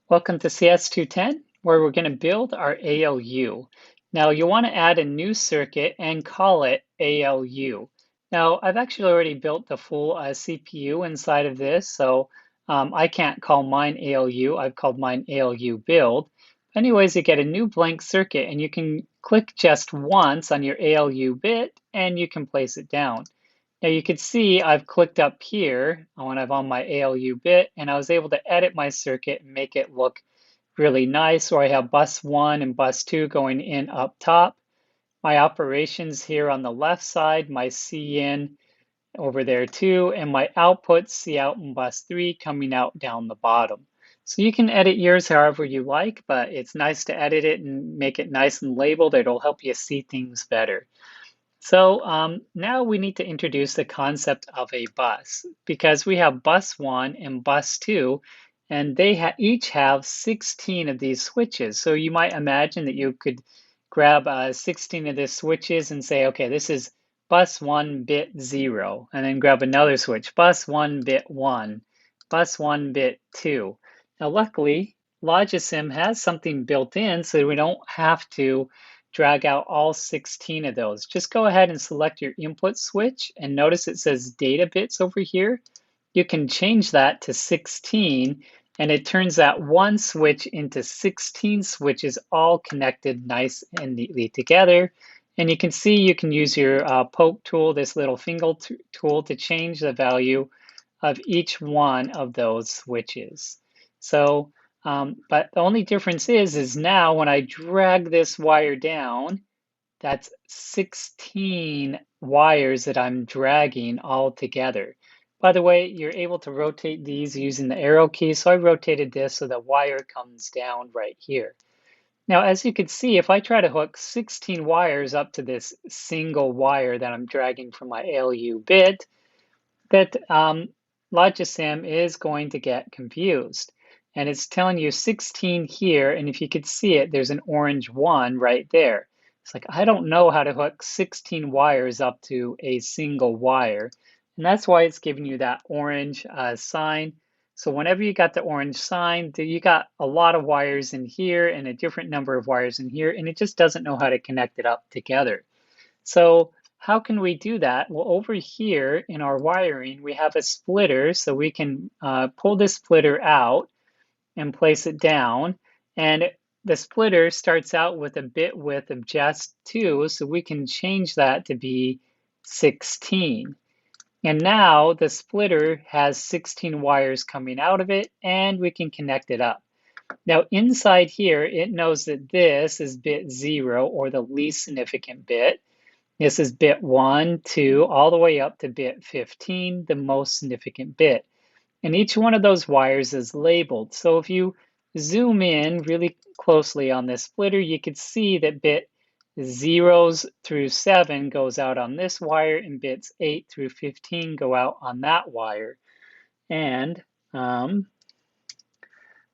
Welcome to CS210, where we're going to build our ALU. Now, you want to add a new circuit and call it ALU. Now, I've actually already built the full CPU inside of this, so I can't call mine ALU. I've called mine ALU build. Anyways, you get a new blank circuit, and you can click just once on your ALU bit, and you can place it down. Now you can see I've clicked up here when I'm on my ALU bit, and I was able to edit my circuit and make it look really nice, where I have bus 1 and bus 2 going in up top. My operations here on the left side, my C in over there too, and my outputs, C out and bus 3 coming out down the bottom. So you can edit yours however you like, but it's nice to edit it and make it nice and labeled. It'll help you see things better. So now we need to introduce the concept of a bus because we have bus 1 and bus 2, and they each have 16 of these switches. So you might imagine that you could grab 16 of these switches and say, okay, this is bus 1 bit 0, and then grab another switch, bus 1 bit 1, bus 1 bit 2. Now luckily, Logisim has something built in so we don't have to drag out all 16 of those. Just go ahead and select your input switch, and notice it says data bits over here. You can change that to 16, and it turns that one switch into 16 switches all connected nice and neatly together. And you can see you can use your poke tool, this little finger tool, to change the value of each one of those switches. So but the only difference is now when I drag this wire down, that's 16 wires that I'm dragging all together. By the way, you're able to rotate these using the arrow key. So I rotated this so the wire comes down right here. Now, as you can see, if I try to hook 16 wires up to this single wire that I'm dragging from my ALU bit, that Logisim is going to get confused. And it's telling you 16 here, and if you could see it, there's an orange 1 right there. It's like, I don't know how to hook 16 wires up to a single wire. And that's why it's giving you that orange sign. So whenever you got the orange sign, you got a lot of wires in here and a different number of wires in here, and it just doesn't know how to connect it up together. So how can we do that? Well, over here in our wiring, we have a splitter, so we can pull this splitter out and place it down. And the splitter starts out with a bit width of just 2, so we can change that to be 16. And now the splitter has 16 wires coming out of it, and we can connect it up. Now inside here, it knows that this is bit 0, or the least significant bit. This is bit 1, 2, all the way up to bit 15, the most significant bit. And each one of those wires is labeled. So if you zoom in really closely on this splitter, you can see that bit 0s through 7 goes out on this wire, and bits 8 through 15 go out on that wire. And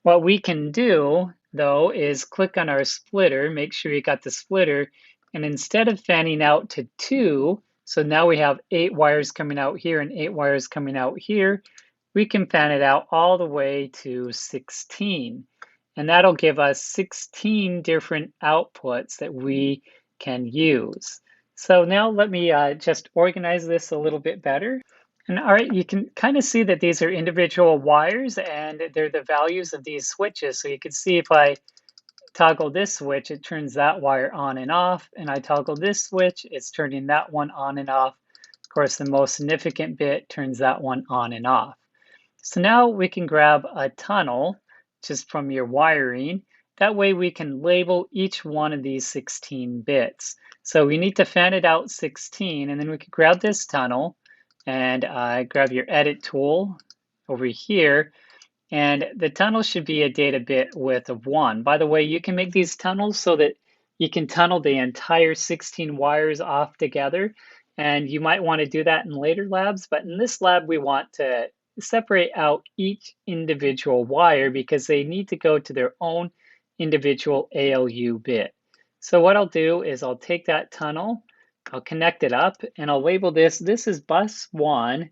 what we can do, though, is click on our splitter, make sure you got the splitter, and instead of fanning out to 2, so now we have 8 wires coming out here and 8 wires coming out here, we can fan it out all the way to 16. And that'll give us 16 different outputs that we can use. So now let me just organize this a little bit better. And all right, you can kind of see that these are individual wires and they're the values of these switches. So you can see if I toggle this switch, it turns that wire on and off. And I toggle this switch, it's turning that one on and off. Of course, the most significant bit turns that one on and off. So now we can grab a tunnel just from your wiring. That way we can label each one of these 16 bits. So we need to fan it out 16, and then we can grab this tunnel and grab your edit tool over here. And the tunnel should be a data bit width of 1. By the way, you can make these tunnels so that you can tunnel the entire 16 wires off together. And you might want to do that in later labs, but in this lab, we want to separate out each individual wire because they need to go to their own individual ALU bit. So what I'll do is I'll take that tunnel, I'll connect it up, and I'll label this. This is bus 1,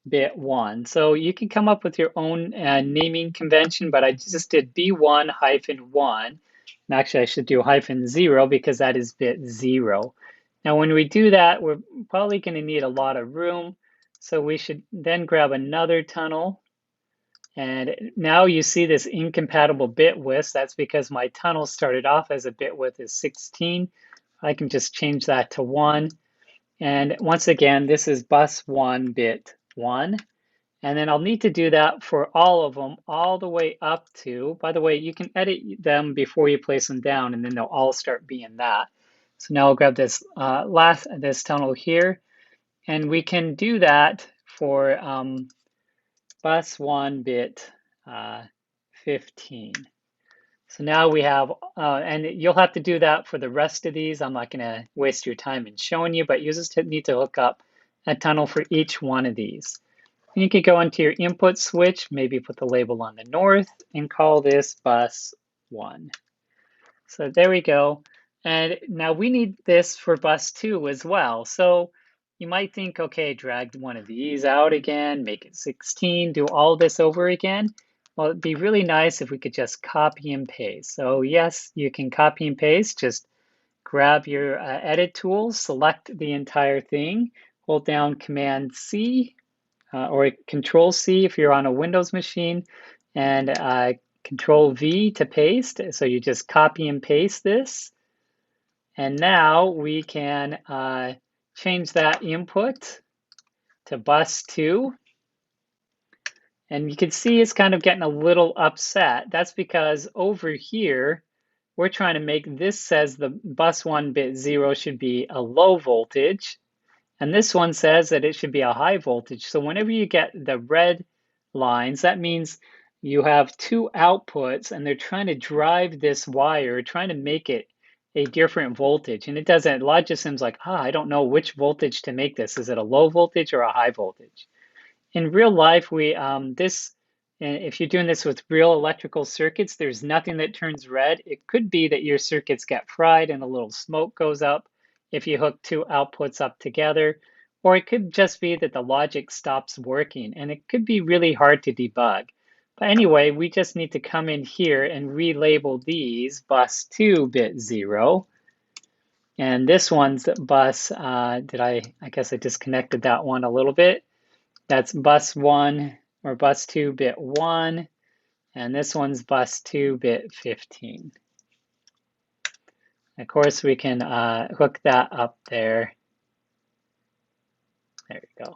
bit 1. So you can come up with your own naming convention, but I just did B1 hyphen 1. And actually, I should do hyphen 0 because that is bit 0. Now, when we do that, we're probably going to need a lot of room. So we should then grab another tunnel. And now you see this incompatible bit width. That's because my tunnel started off as a bit width is 16. I can just change that to 1. And once again, this is bus 1 bit 1. And then I'll need to do that for all of them, all the way up to, by the way, you can edit them before you place them down, and then they'll all start being that. So now I'll grab this this tunnel here, and we can do that for bus 1 bit 15. So now we have, and you'll have to do that for the rest of these. I'm not going to waste your time in showing you, but you just need to hook up a tunnel for each one of these. And you could go into your input switch, maybe put the label on the north, and call this bus 1. So there we go. And now we need this for bus 2 as well. So you might think, okay, drag one of these out again, make it 16, do all this over again. Well, it'd be really nice if we could just copy and paste. So yes, you can copy and paste. Just grab your edit tools, select the entire thing, hold down Command C, or Control C if you're on a Windows machine, and Control V to paste. So you just copy and paste this. And now we can change that input to bus 2. And you can see it's kind of getting a little upset. That's because over here, we're trying to make this says the bus 1 bit 0 should be a low voltage. And this one says that it should be a high voltage. So whenever you get the red lines, that means you have two outputs and they're trying to drive this wire, trying to make it a different voltage. And it doesn't, Logisim's like, I don't know which voltage to make this. Is it a low voltage or a high voltage? In real life, if you're doing this with real electrical circuits, there's nothing that turns red. It could be that your circuits get fried and a little smoke goes up if you hook two outputs up together, or it could just be that the logic stops working, and it could be really hard to debug. But anyway, we just need to come in here and relabel these bus 2 bit 0. And this one's bus, I guess I disconnected that one a little bit. That's bus 1 or bus 2 bit 1, and this one's bus 2 bit 15. Of course, we can hook that up there. There we go.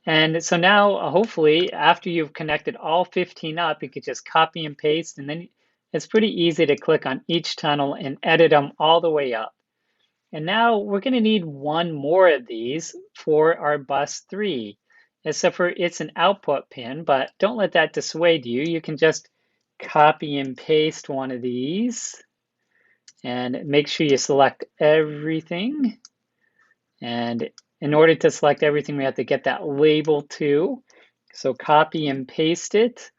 And so now, hopefully, after you've connected all 15 up, you could just copy and paste, and then it's pretty easy to click on each tunnel and edit them all the way up. And now we're going to need one more of these for our bus 3. Except for it's an output pin, but don't let that dissuade you. You can just copy and paste one of these and make sure you select everything. And in order to select everything, we have to get that label too. So copy and paste it.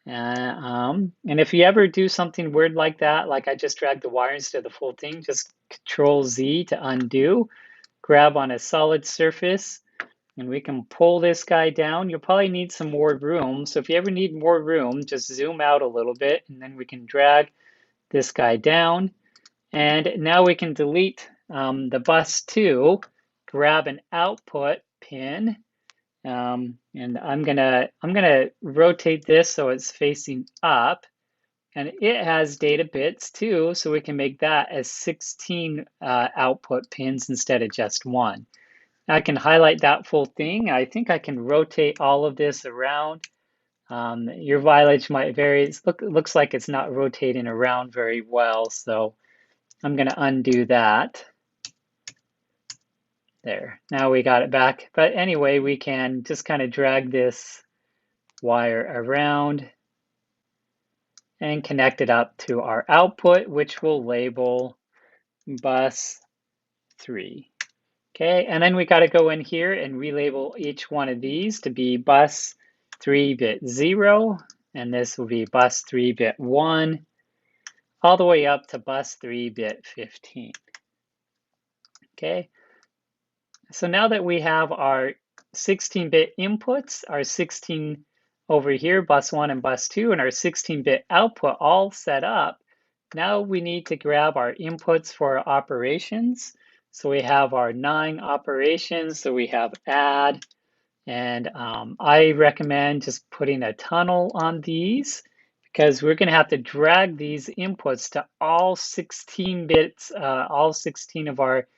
And if you ever do something weird like that, like I just dragged the wire instead of the full thing, just Control Z to undo, grab on a solid surface, and we can pull this guy down. You'll probably need some more room. So if you ever need more room, just zoom out a little bit, and then we can drag this guy down. And now we can delete the bus 2, grab an output pin, and I'm gonna rotate this so it's facing up, and it has data bits too, so we can make that as 16 output pins instead of just 1. I can highlight that full thing. I think I can rotate all of this around. Your mileage might vary. It looks like it's not rotating around very well, so I'm going to undo that. There, now we got it back. But anyway, we can just kind of drag this wire around and connect it up to our output, which we'll label bus 3. Okay, and then we got to go in here and relabel each one of these to be bus 3 bit 0, and this will be bus 3 bit 1, all the way up to bus 3 bit 15. Okay, so now that we have our 16-bit inputs, our 16 over here, bus 1 and bus 2, and our 16-bit output all set up. Now we need to grab our inputs for our operations. So we have our 9 operations, so we have add, and I recommend just putting a tunnel on these because we're going to have to drag these inputs to all 16 bits, all 16 of our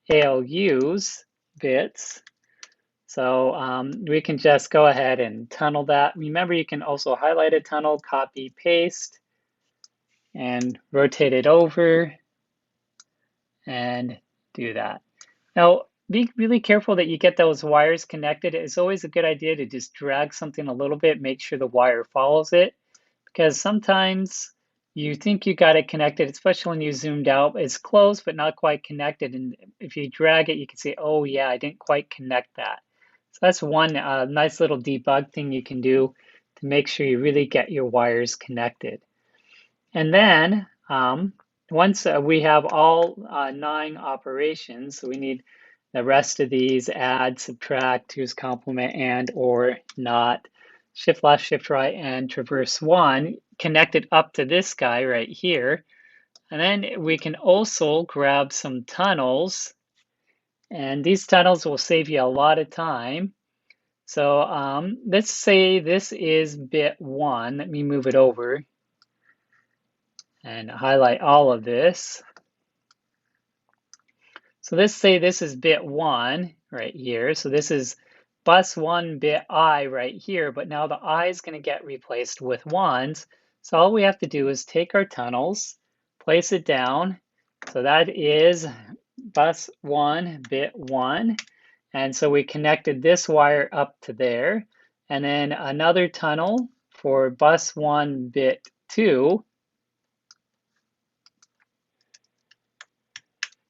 ALUs bits. So we can just go ahead and tunnel that. Remember, you can also highlight a tunnel, copy, paste, and rotate it over and do that. Now, be really careful that you get those wires connected. It's always a good idea to just drag something a little bit, make sure the wire follows it, because sometimes you think you got it connected, especially when you zoomed out. It's close, but not quite connected. And if you drag it, you can say, oh yeah, I didn't quite connect that. So that's one nice little debug thing you can do to make sure you really get your wires connected. And then once we have all 9 operations, so we need the rest of these: add, subtract, two's complement, and, or, not, shift left, shift right, and traverse 1 connected up to this guy right here. And then we can also grab some tunnels, and these tunnels will save you a lot of time. So let's say this is bit 1. Let me move it over and highlight all of this. So let's say this is bit 1 right here. So this is bus 1 bit I right here, but now the I is going to get replaced with 1s. So all we have to do is take our tunnels, place it down. So that is bus 1 bit 1. And so we connected this wire up to there. And then another tunnel for bus 1 bit 2.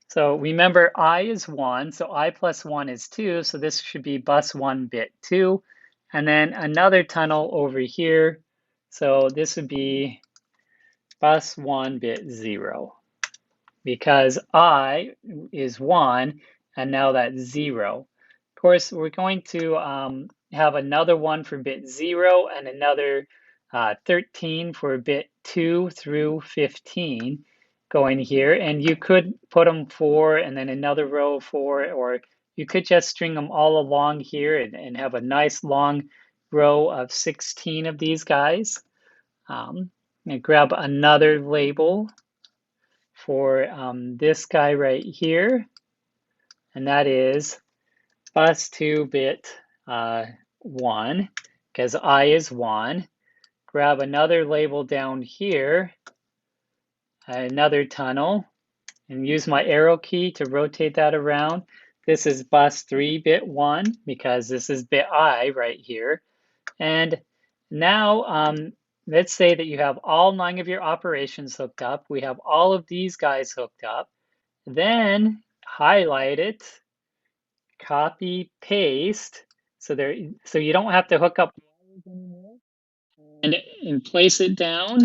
So remember, I is 1, so I plus 1 is 2, so this should be bus 1 bit 2. And then another tunnel over here, so this would be bus 1 bit 0, because I is 1, and now that's 0. Of course, we're going to have another one for bit 0 and another 13 for bit 2 through 15 going here. And you could put them 4 and then another row 4, or you could just string them all along here and have a nice long row of 16 of these guys. And grab another label for this guy right here, and that is bus 2 bit 1, because I is 1. Grab another label down here, another tunnel, and use my arrow key to rotate that around. This is bus 3 bit 1, because this is bit I right here. And now let's say that you have all 9 of your operations hooked up. We have all of these guys hooked up. Then highlight it, copy, paste, so you don't have to hook up anymore, and place it down.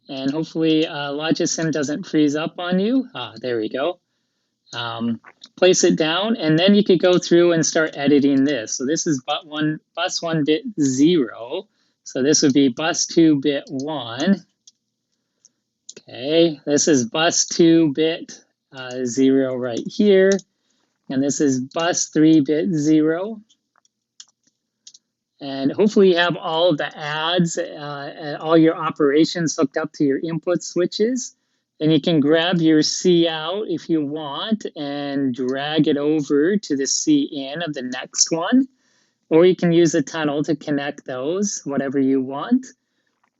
And hopefully Logisim doesn't freeze up on you. There we go. Place it down, and then you could go through and start editing this. So this is bus 1 bit 0. So this would be bus 2 bit 1. Okay, this is bus 2 bit 0 right here. And this is bus 3 bit 0. And hopefully you have all of the adds, all your operations hooked up to your input switches. And you can grab your C out if you want and drag it over to the C in of the next one. Or you can use a tunnel to connect those, whatever you want.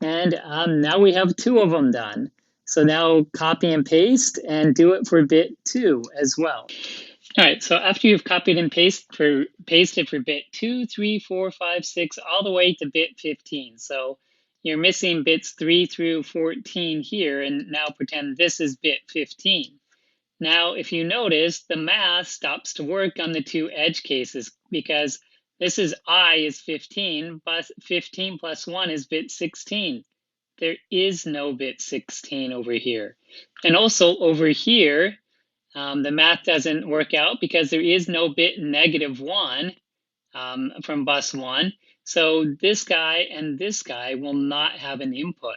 And now we have 2 of them done. So now copy and paste and do it for bit 2 as well. All right, so after you've copied and pasted for bit 2, 3, 4, 5, 6, all the way to bit 15. So you're missing bits 3 through 14 here, and now pretend this is bit 15. Now, if you notice, the math stops to work on the 2 edge cases because this is I is 15, but 15 plus 1 is bit 16. There is no bit 16 over here. And also over here, the math doesn't work out because there is no bit -1. from bus 1. So this guy and this guy will not have an input.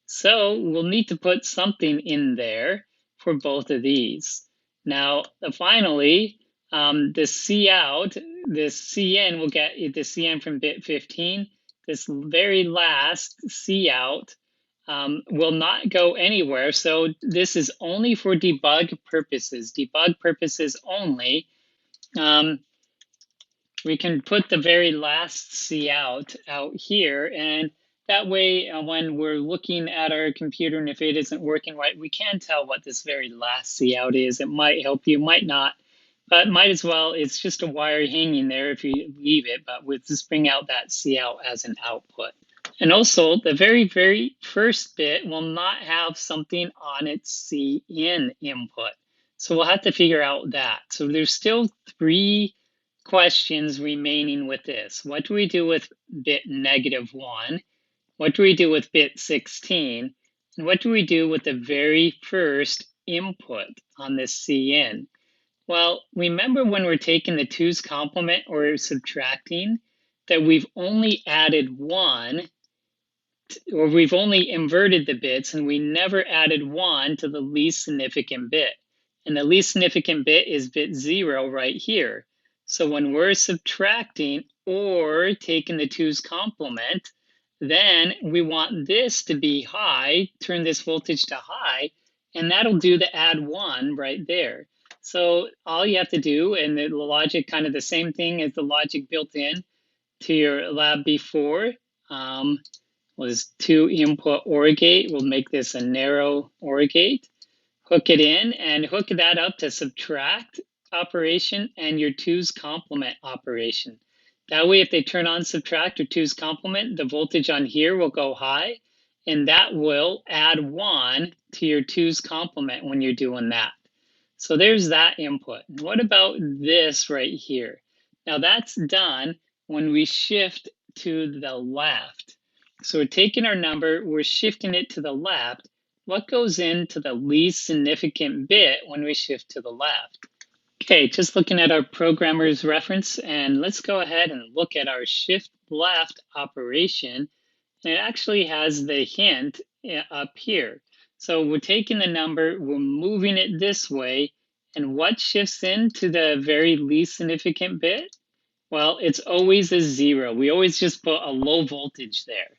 So we'll need to put something in there for both of these. Now, finally, the C out, this CN will get the CN from bit 15. This very last C out will not go anywhere. So this is only for debug purposes only. We can put the very last C out here, and that way when we're looking at our computer and if it isn't working right, we can tell what this very last C out is. It might help you, might not, but might as well. It's just a wire hanging there if you leave it, but we'll just bring out that C out as an output. And also, the very, very first bit will not have something on its C in input. So we'll have to figure out that. So there's still 3 questions remaining with this. What do we do with bit -1? What do we do with bit 16? And what do we do with the very first input on this CN? Well, remember when we're taking the 2's complement or subtracting, that we've only added 1, or we've only inverted the bits and we never added 1 to the least significant bit. And the least significant bit is bit 0 right here. So when we're subtracting or taking the 2's complement, then we want this to be high, turn this voltage to high, and that'll do the add 1 right there. So all you have to do, and the logic kind of the same thing as the logic built in to your lab before, was 2 input OR gate. We'll make this a narrow OR gate. Hook it in and hook that up to subtract operation and your 2's complement operation. That way, if they turn on subtract or 2's complement, the voltage on here will go high, and that will add 1 to your 2's complement when you're doing that. So there's that input. What about this right here? Now that's done when we shift to the left. So we're taking our number, we're shifting it to the left. What goes into the least significant bit when we shift to the left? Okay, just looking at our programmer's reference, and let's go ahead and look at our shift left operation. And it actually has the hint up here. So we're taking the number, we're moving it this way, and what shifts into the very least significant bit? Well, it's always a 0. We always just put a low voltage there.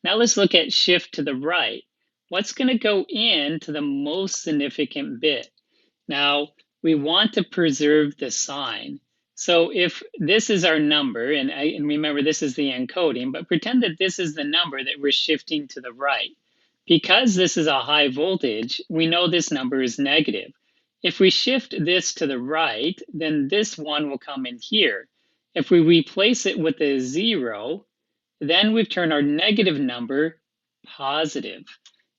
Now let's look at shift to the right. What's going to go into the most significant bit? Now, we want to preserve the sign. So if this is our number, and remember this is the encoding, but pretend that this is the number that we're shifting to the right. Because this is a high voltage, we know this number is negative. If we shift this to the right, then this one will come in here. If we replace it with a 0, then we've turned our negative number positive.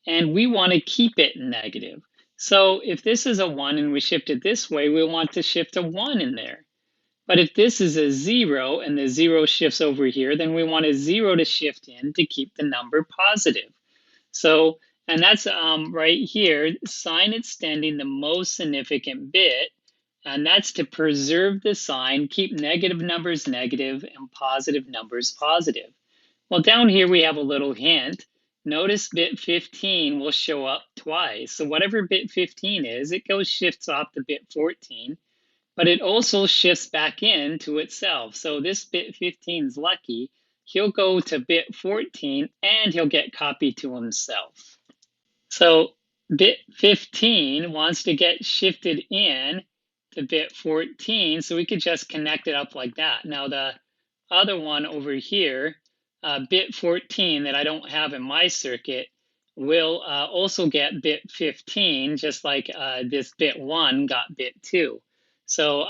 And we want to keep it negative. So if this is a 1 and we shift it this way, we want to shift a 1 in there. But if this is a 0 and the 0 shifts over here, then we want a 0 to shift in to keep the number positive. So, and that's right here, sign extending the most significant bit, and that's to preserve the sign, keep negative numbers negative and positive numbers positive. Well, down here we have a little hint. Notice bit 15 will show up twice. So whatever bit 15 is, it shifts off to bit 14, but it also shifts back into itself. So this bit 15 is lucky. He'll go to bit 14 and he'll get copied to himself. So bit 15 wants to get shifted in to bit 14, so we could just connect it up like that. Now the other one over here, bit 14 that I don't have in my circuit, will also get bit 15, just like this bit 1 got bit 2. So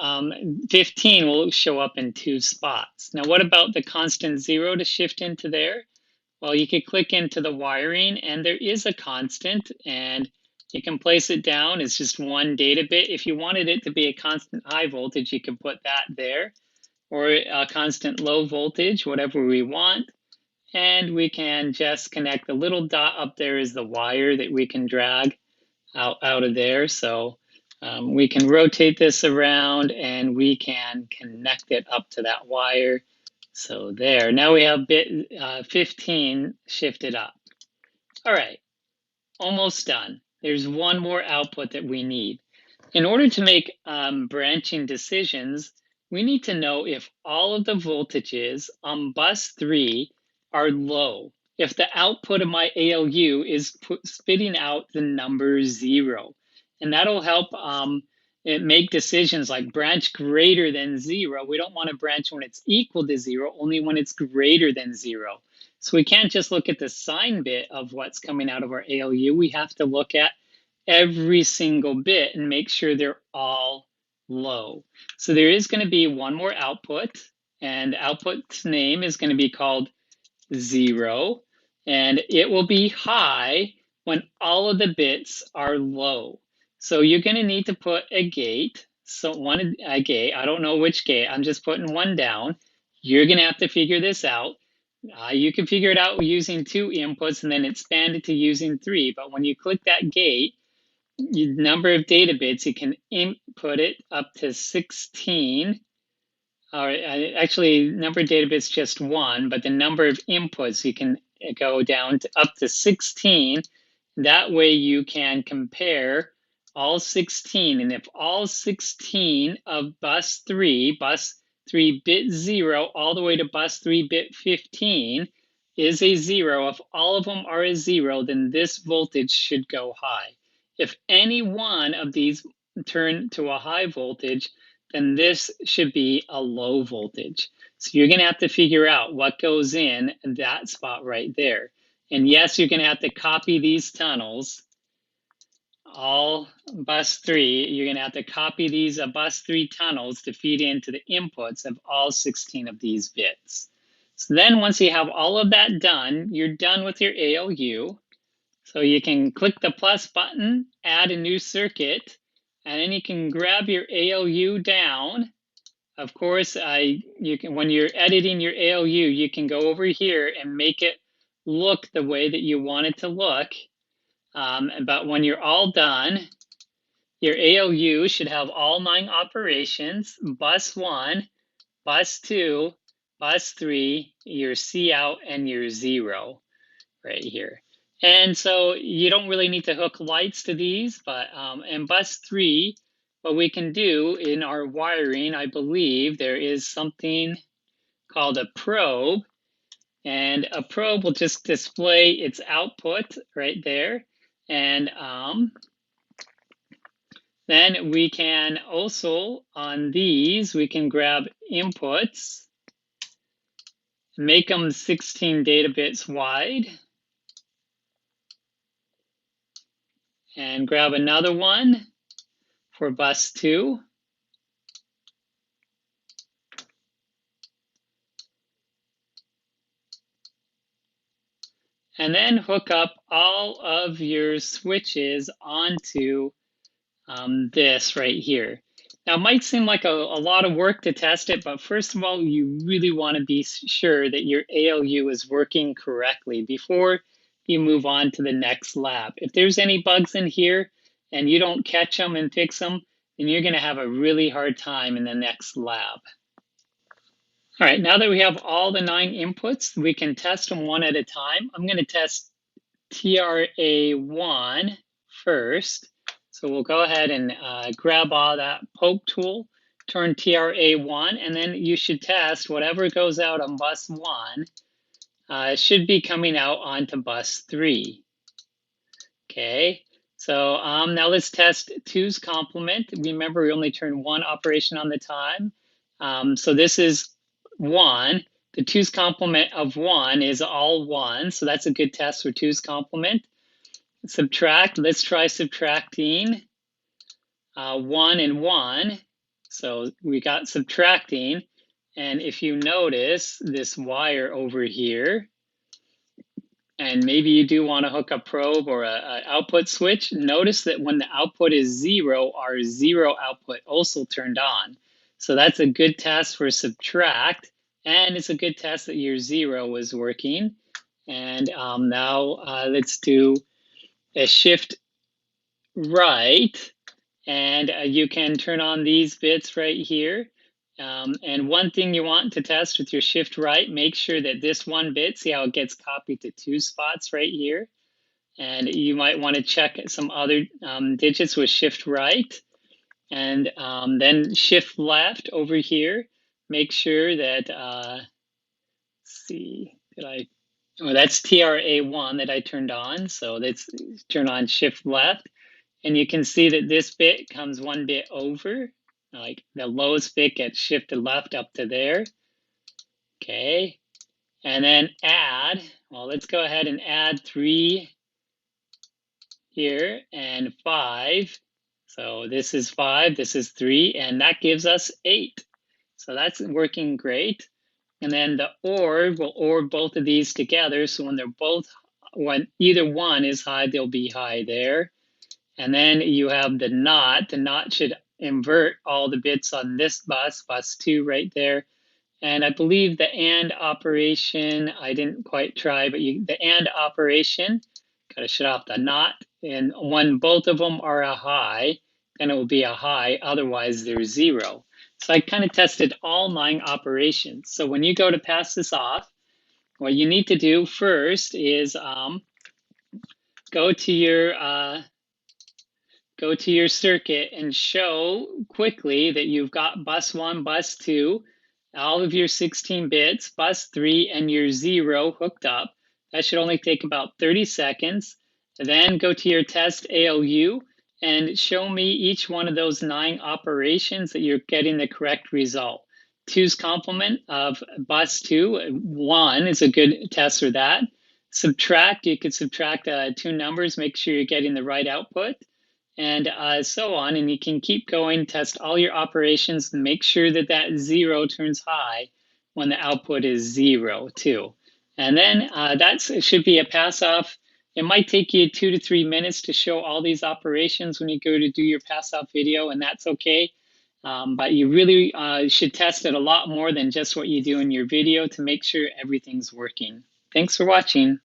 15 will show up in 2 spots. Now what about the constant 0 to shift into there? Well, you could click into the wiring and there is a constant and you can place it down. It's just 1 data bit. If you wanted it to be a constant high voltage, you can put that there, or a constant low voltage, whatever we want. And we can just connect the little dot up there is the wire that we can drag out of there. So We can rotate this around and we can connect it up to that wire. So there, now we have bit 15 shifted up. All right, almost done. There's one more output that we need. In order to make branching decisions, we need to know if all of the voltages on bus 3 are low. If the output of my ALU is spitting out the number 0. And that'll help it make decisions like branch greater than 0. We don't want to branch when it's equal to 0, only when it's greater than 0. So we can't just look at the sign bit of what's coming out of our ALU. We have to look at every single bit and make sure they're all low. So there is going to be one more output, and output's name is going to be called 0, and it will be high when all of the bits are low. So you're going to need to put a gate. So a gate, I don't know which gate, I'm just putting one down. You're going to have to figure this out. You can figure it out using 2 inputs and then expand it to using 3. But when you click that gate, number of data bits, you can input it up to 16. Or actually, number of data bits just 1, but the number of inputs you can go down to up to 16. That way you can compare all 16. And if all 16 of bus 3 bit 0, all the way to bus 3 bit 15 is a 0, if all of them are a 0, then this voltage should go high. If any one of these turn to a high voltage, then this should be a low voltage. So you're going to have to figure out what goes in that spot right there. And yes, you're going to have to copy these tunnels, all bus 3. You're going to have to copy these bus 3 tunnels to feed into the inputs of all 16 of these bits. So then once you have all of that done, you're done with your ALU. So you can click the plus button, add a new circuit, and then you can grab your ALU down. Of course, you can, when you're editing your ALU, you can go over here and make it look the way that you want it to look. But when you're all done, your ALU should have all 9 operations: bus 1, bus 2, bus 3, your C out, and your 0 right here. And so you don't really need to hook lights to these, but in bus 3, what we can do in our wiring, I believe there is something called a probe, and a probe will just display its output right there. And then we can also, on these, we can grab inputs, make them 16 data bits wide, and grab another one for bus 2. And then hook up all of your switches onto this right here. Now, it might seem like a lot of work to test it, but first of all, you really want to be sure that your ALU is working correctly before you move on to the next lab. If there's any bugs in here and you don't catch them and fix them, then you're going to have a really hard time in the next lab. All right, now that we have all the 9 inputs, we can test them one at a time. I'm going to test TRA1 first. So we'll go ahead and grab all that poke tool, turn TRA1, and then you should test whatever goes out on bus 1. It should be coming out onto bus 3. Okay, so now let's test 2's complement. Remember, we only turn 1 operation on the time. So this is 1. The 2's complement of 1 is all 1, so that's a good test for 2's complement. Subtract, let's try subtracting 1 and 1. So we got subtracting, and if you notice this wire over here, and maybe you do want to hook a probe or an output switch, notice that when the output is 0, our 0 output also turned on. So that's a good test for subtract, and it's a good test that your 0 is working. And now let's do a shift right, And you can turn on these bits right here. And one thing you want to test with your shift right, make sure that this one bit, see how it gets copied to 2 spots right here? And you might want to check some other digits with shift right. And then shift left over here. Make sure that, let's see, oh, that's TRA1 that I turned on. So let's turn on shift left. And you can see that this bit comes one bit over, like the lowest bit gets shifted left up to there. Okay, and then add, well, let's go ahead and add 3 here and 5. So this is 5, this is 3, and that gives us 8. So that's working great. And then the OR will OR both of these together. So when either one is high, they'll be high there. And then you have the NOT. The NOT should invert all the bits on this bus, bus 2 right there. And I believe the AND operation, I didn't quite try, but the AND operation, gotta shut off the NOT. And when both of them are a high, then it will be a high, otherwise they're 0. So I kind of tested all 9 operations. So when you go to pass this off, what you need to do first is go to your circuit and show quickly that you've got bus 1, bus 2, all of your 16 bits, bus 3, and your 0 hooked up. That should only take about 30 seconds. Then go to your test ALU and show me each one of those 9 operations that you're getting the correct result. 2's complement of bus 2, 1 is a good test for that. Subtract, you could subtract 2 numbers, make sure you're getting the right output, and so on. And you can keep going, test all your operations, and make sure that that 0 turns high when the output is 0 too. And then that should be a pass off. It might take you 2 to 3 minutes to show all these operations when you go to do your pass off video, and that's okay. But you really should test it a lot more than just what you do in your video to make sure everything's working. Thanks for watching.